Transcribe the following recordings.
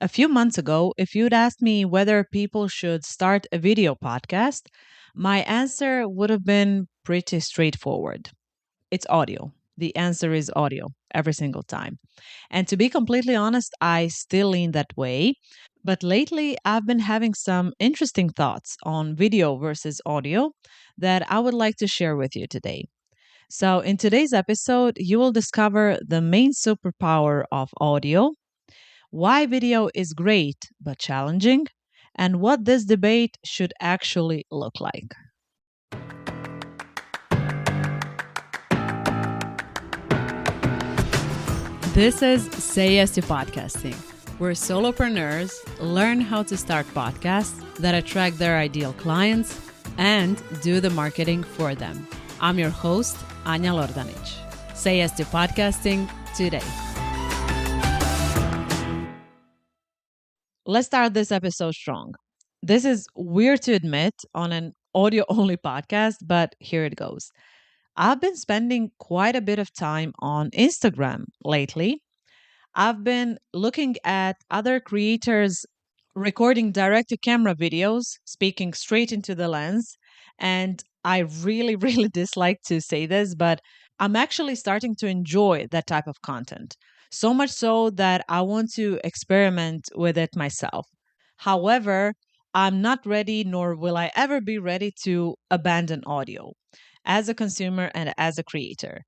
A few months ago, if you'd asked me whether people should start a video podcast, my answer would have been pretty straightforward. It's audio. The answer is audio every single time. And to be completely honest, I still lean that way. But lately, I've been having some interesting thoughts on video versus audio that I would like to share with you today. So, in today's episode, you will discover the main superpower of audio, why video is great but challenging, and what this debate should actually look like. This is Say Yes to Podcasting, where solopreneurs learn how to start podcasts that attract their ideal clients and do the marketing for them. I'm your host, Anja Lordanic. Say Yes to Podcasting today. Let's start this episode strong. This is weird to admit on an audio only podcast, but here it goes. I've been spending quite a bit of time on Instagram lately. I've been looking at other creators recording direct to camera videos, speaking straight into the lens. And I really, really dislike to say this, but I'm actually starting to enjoy that type of content. So much so that I want to experiment with it myself. However, I'm not ready, nor will I ever be ready to abandon audio as a consumer and as a creator.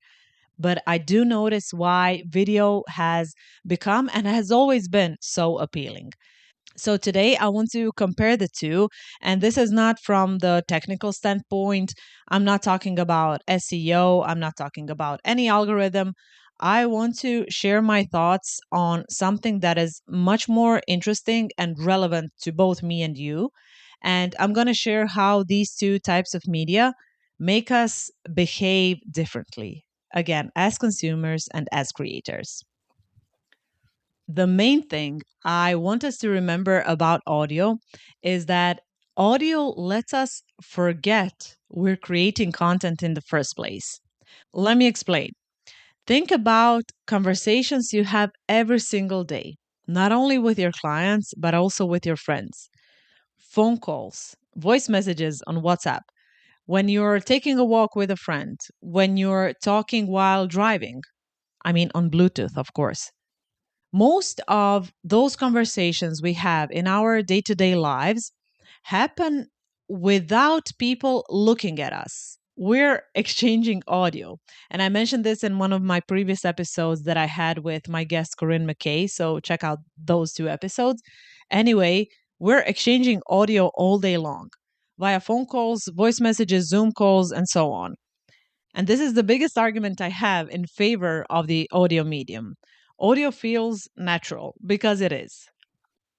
But I do notice why video has become and has always been so appealing. So today I want to compare the two, and this is not from the technical standpoint. I'm not talking about SEO, I'm not talking about any algorithm. I want to share my thoughts on something that is much more interesting and relevant to both me and you. And I'm going to share how these two types of media make us behave differently, again, as consumers and as creators. The main thing I want us to remember about audio is that audio lets us forget we're creating content in the first place. Let me explain. Think about conversations you have every single day, not only with your clients, but also with your friends. Phone calls, voice messages on WhatsApp, when you're taking a walk with a friend, when you're talking while driving. I mean, on Bluetooth, of course. Most of those conversations we have in our day to day lives happen without people looking at us. We're exchanging audio. And I mentioned this in one of my previous episodes that I had with my guest, Corinne McKay. So check out those two episodes. Anyway, we're exchanging audio all day long via phone calls, voice messages, Zoom calls, and so on. And this is the biggest argument I have in favor of the audio medium. Audio feels natural because it is.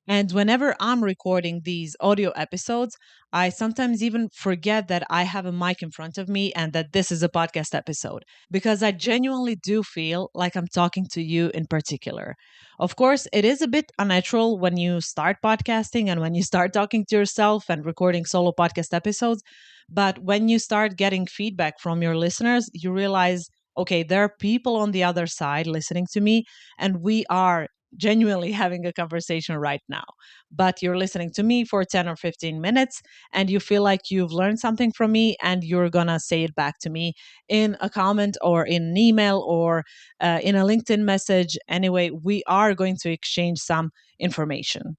And whenever I'm recording these audio episodes, I sometimes even forget that I have a mic in front of me and that this is a podcast episode because I genuinely do feel like I'm talking to you in particular. Of course, it is a bit unnatural when you start podcasting and when you start talking to yourself and recording solo podcast episodes. But when you start getting feedback from your listeners, you realize, okay, there are people on the other side listening to me, and we are genuinely having a conversation right now. But you're listening to me for 10 or 15 minutes and you feel like you've learned something from me and you're going to say it back to me in a comment or in an email or in a LinkedIn message. Anyway, we are going to exchange some information.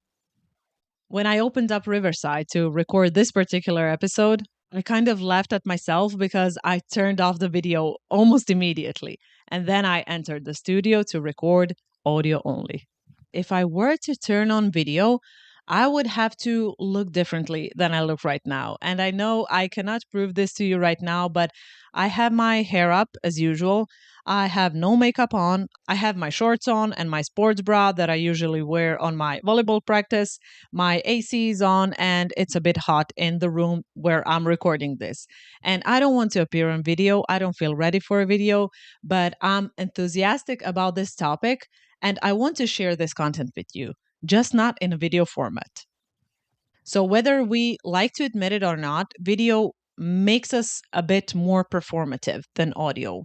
When I opened up Riverside to record this particular episode, I kind of laughed at myself because I turned off the video almost immediately. And then I entered the studio to record audio only. If I were to turn on video, I would have to look differently than I look right now. And I know I cannot prove this to you right now, but I have my hair up as usual. I have no makeup on. I have my shorts on and my sports bra that I usually wear on my volleyball practice. My AC is on and it's a bit hot in the room where I'm recording this. And I don't want to appear on video. I don't feel ready for a video, but I'm enthusiastic about this topic and I want to share this content with you, just not in a video format. So, whether we like to admit it or not, video makes us a bit more performative than audio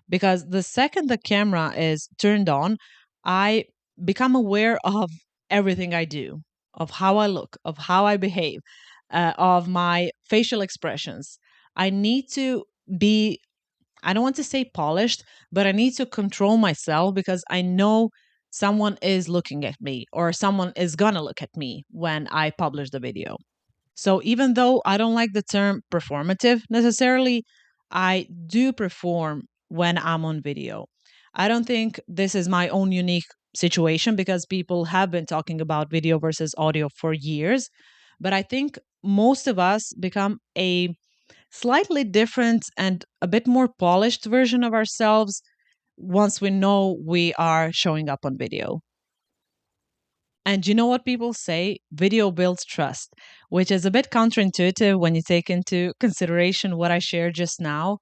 because the second the camera is turned on, I become aware of everything I do, of how I look, of how I behave, of my facial expressions. I need to be, I don't want to say polished, but I need to control myself because I know someone is looking at me or someone is going to look at me when I publish the video. So even though I don't like the term performative necessarily, I do perform when I'm on video. I don't think this is my own unique situation because people have been talking about video versus audio for years. But I think most of us become a slightly different and a bit more polished version of ourselves once we know we are showing up on video. And you know what people say? Video builds trust, which is a bit counterintuitive when you take into consideration what I shared just now.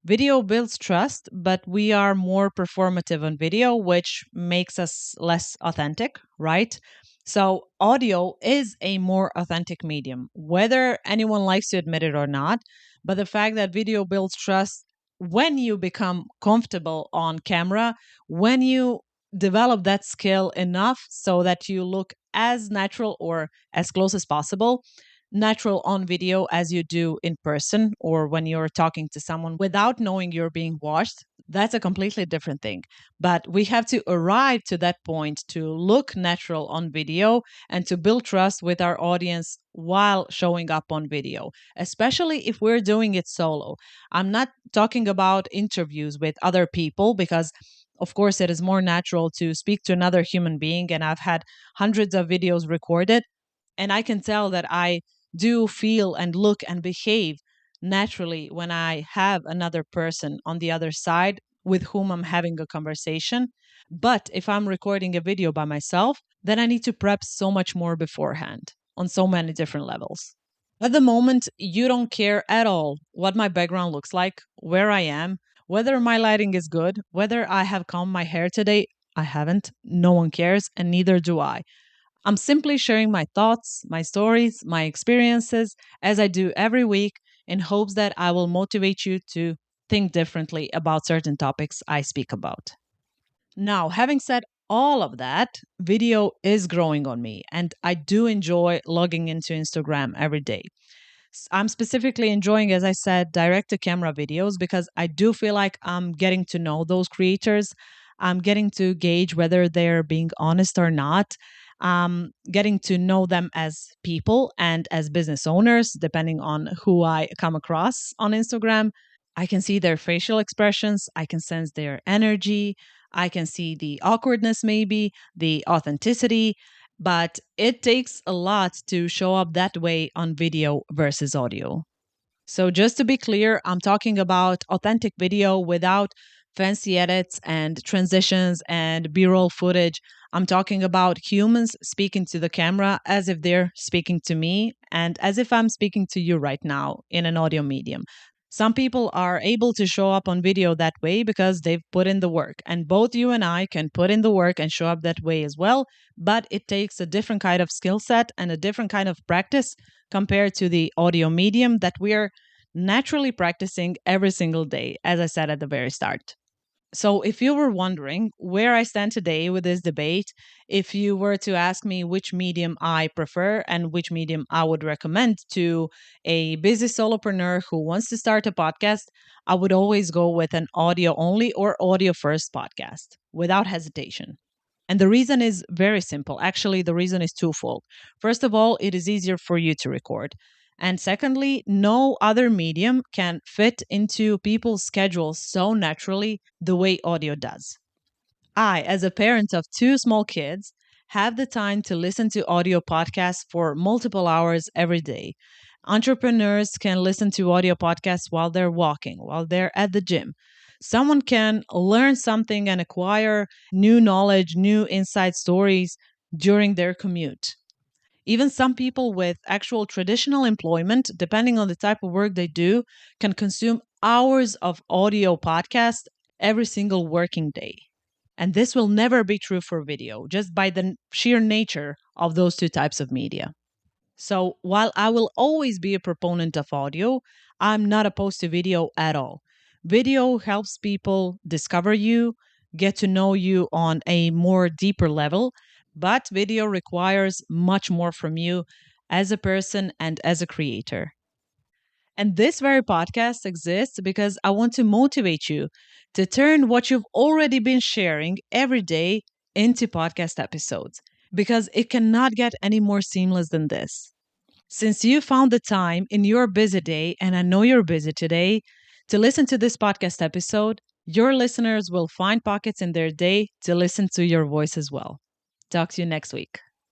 Video builds trust, but we are more performative on video, which makes us less authentic, right? So, audio is a more authentic medium, whether anyone likes to admit it or not. But the fact that video builds trust when you become comfortable on camera, when you develop that skill enough so that you look as natural or as close as possible, natural on video as you do in person or when you're talking to someone without knowing you're being watched. That's a completely different thing. But we have to arrive to that point to look natural on video and to build trust with our audience while showing up on video, especially if we're doing it solo. I'm not talking about interviews with other people because of course, it is more natural to speak to another human being. And I've had hundreds of videos recorded, and I can tell that I do feel and look and behave naturally when I have another person on the other side with whom I'm having a conversation. But if I'm recording a video by myself, then I need to prep so much more beforehand on so many different levels. At the moment, you don't care at all what my background looks like, where I am, whether my lighting is good, whether I have combed my hair today. I haven't. No one cares, and neither do I. I'm simply sharing my thoughts, my stories, my experiences, as I do every week, in hopes that I will motivate you to think differently about certain topics I speak about. Now, having said all of that, video is growing on me, and I do enjoy logging into Instagram every day. I'm specifically enjoying, as I said, direct to camera videos because I do feel like I'm getting to know those creators. I'm getting to gauge whether they're being honest or not. Getting to know them as people and as business owners, depending on who I come across on Instagram. I can see their facial expressions. I can sense their energy. I can see the awkwardness, maybe the authenticity. But it takes a lot to show up that way on video versus audio. So, just to be clear, I'm talking about authentic video without fancy edits and transitions and B roll footage. I'm talking about humans speaking to the camera as if they're speaking to me and as if I'm speaking to you right now in an audio medium. Some people are able to show up on video that way because they've put in the work. And both you and I can put in the work and show up that way as well. But it takes a different kind of skill set and a different kind of practice compared to the audio medium that we're naturally practicing every single day, as I said at the very start. So, if you were wondering where I stand today with this debate, if you were to ask me which medium I prefer and which medium I would recommend to a busy solopreneur who wants to start a podcast, I would always go with an audio only or audio first podcast without hesitation. And the reason is very simple. Actually, the reason is twofold. First of all, it is easier for you to record. And secondly, no other medium can fit into people's schedules so naturally the way audio does. I, as a parent of two small kids, have the time to listen to audio podcasts for multiple hours every day. Entrepreneurs can listen to audio podcasts while they're walking, while they're at the gym. Someone can learn something and acquire new knowledge, new inside stories during their commute. Even some people with actual traditional employment, depending on the type of work they do, can consume hours of audio podcast every single working day. And this will never be true for video, just by the sheer nature of those two types of media. So while I will always be a proponent of audio, I'm not opposed to video at all. Video helps people discover you, get to know you on a more deeper level, but video requires much more from you as a person and as a creator. And this very podcast exists because I want to motivate you to turn what you've already been sharing every day into podcast episodes, because it cannot get any more seamless than this. Since you found the time in your busy day, and I know you're busy today, to listen to this podcast episode, your listeners will find pockets in their day to listen to your voice as well. Talk to you next week.